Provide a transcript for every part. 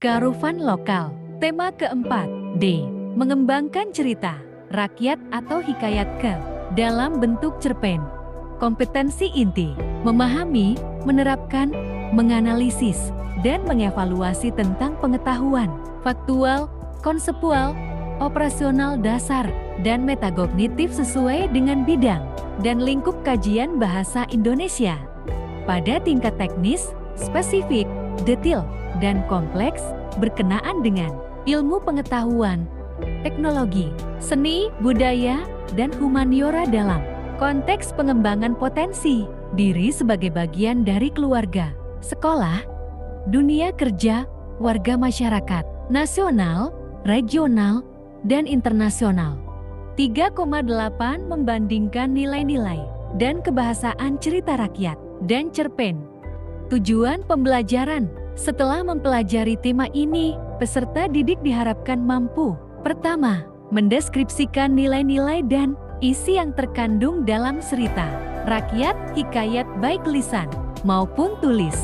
Kearifan lokal. Tema keempat, D. Mengembangkan cerita, rakyat atau hikayat dalam bentuk cerpen. Kompetensi inti, memahami, menerapkan, menganalisis, dan mengevaluasi tentang pengetahuan, faktual, konseptual, operasional dasar, dan metagognitif sesuai dengan bidang dan lingkup kajian bahasa Indonesia. Pada tingkat teknis, spesifik, detail, dan kompleks, berkenaan dengan ilmu pengetahuan, teknologi, seni, budaya, dan humaniora dalam konteks pengembangan potensi diri sebagai bagian dari keluarga, sekolah, dunia kerja, warga masyarakat, nasional, regional, dan internasional. 3,8 membandingkan nilai-nilai dan kebahasaan cerita rakyat dan cerpen. Tujuan pembelajaran. Setelah mempelajari tema ini, peserta didik diharapkan mampu: pertama, mendeskripsikan nilai-nilai dan isi yang terkandung dalam cerita rakyat, hikayat baik lisan maupun tulis.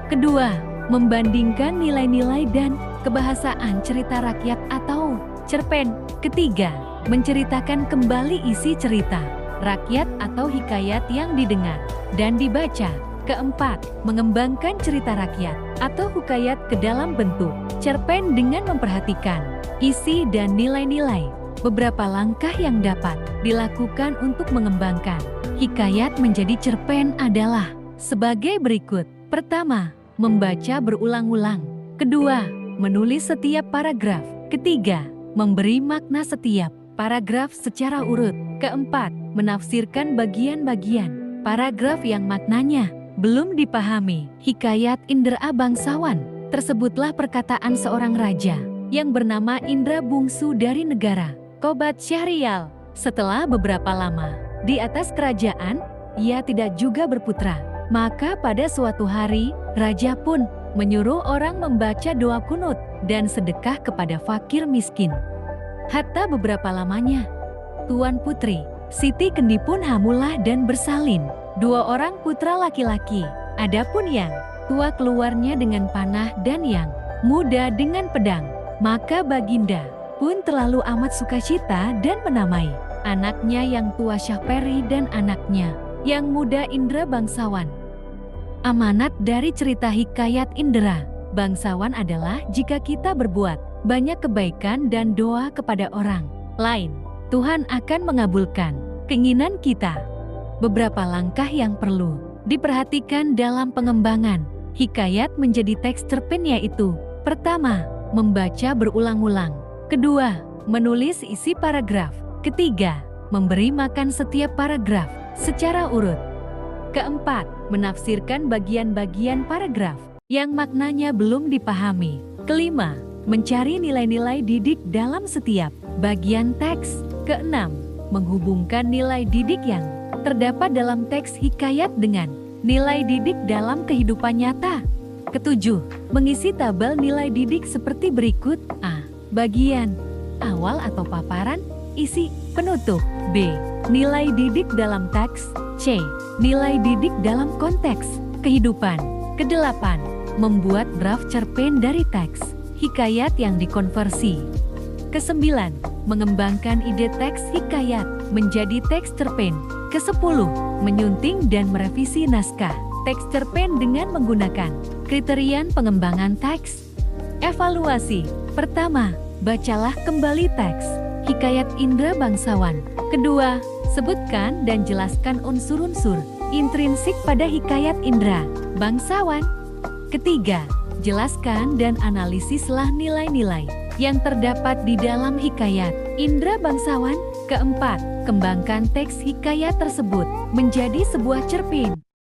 Kedua, membandingkan nilai-nilai dan kebahasaan cerita rakyat atau cerpen. Ketiga, menceritakan kembali isi cerita rakyat atau hikayat yang didengar dan dibaca. Keempat, mengembangkan cerita rakyat atau hikayat ke dalam bentuk cerpen dengan memperhatikan isi dan nilai-nilai. Beberapa langkah yang dapat dilakukan untuk mengembangkan hikayat menjadi cerpen adalah sebagai berikut. Pertama, membaca berulang-ulang. Kedua, menulis setiap paragraf. Ketiga, memberi makna setiap paragraf secara urut. Keempat, menafsirkan bagian-bagian paragraf yang maknanya belum dipahami. Hikayat Indra Bangsawan. Tersebutlah perkataan seorang raja yang bernama Indra Bungsu dari negara Kobat Syahrial. Setelah beberapa lama di atas kerajaan, ia tidak juga berputra. Maka pada suatu hari, raja pun menyuruh orang membaca doa kunut dan sedekah kepada fakir miskin. Hatta beberapa lamanya, Tuan Putri Siti Kendi pun hamulah dan bersalin. 2 orang putra laki-laki. Adapun yang tua keluarnya dengan panah dan yang muda dengan pedang. Maka Baginda pun terlalu amat sukacita dan menamai anaknya yang tua Syahperi dan anaknya yang muda Indra Bangsawan. Amanat dari cerita hikayat Indra Bangsawan adalah jika kita berbuat banyak kebaikan dan doa kepada orang lain, Tuhan akan mengabulkan keinginan kita. Beberapa langkah yang perlu diperhatikan dalam pengembangan hikayat menjadi teks cerpen yaitu: pertama, membaca berulang-ulang. Kedua, menulis isi paragraf. Ketiga, memberi makan setiap paragraf secara urut. Keempat, menafsirkan bagian-bagian paragraf yang maknanya belum dipahami. Kelima, mencari nilai-nilai didik dalam setiap bagian teks. Keenam, menghubungkan nilai didik yang terdapat dalam teks hikayat dengan nilai didik dalam kehidupan nyata. Ketujuh, mengisi tabel nilai didik seperti berikut: A. Bagian awal atau paparan, isi, penutup. B. Nilai didik dalam teks. C. Nilai didik dalam konteks kehidupan. Kedelapan, membuat draft cerpen dari teks hikayat yang dikonversi. Kesembilan, mengembangkan ide teks hikayat menjadi teks cerpen. Kesepuluh, menyunting dan merevisi naskah teks cerpen dengan menggunakan kriteria pengembangan teks. Evaluasi. Pertama, bacalah kembali teks hikayat Indra Bangsawan. Kedua, sebutkan dan jelaskan unsur-unsur intrinsik pada hikayat Indra Bangsawan. Ketiga, jelaskan dan analisislah nilai-nilai yang terdapat di dalam hikayat Indra Bangsawan. Keempat, kembangkan teks hikayat tersebut menjadi sebuah cerpen.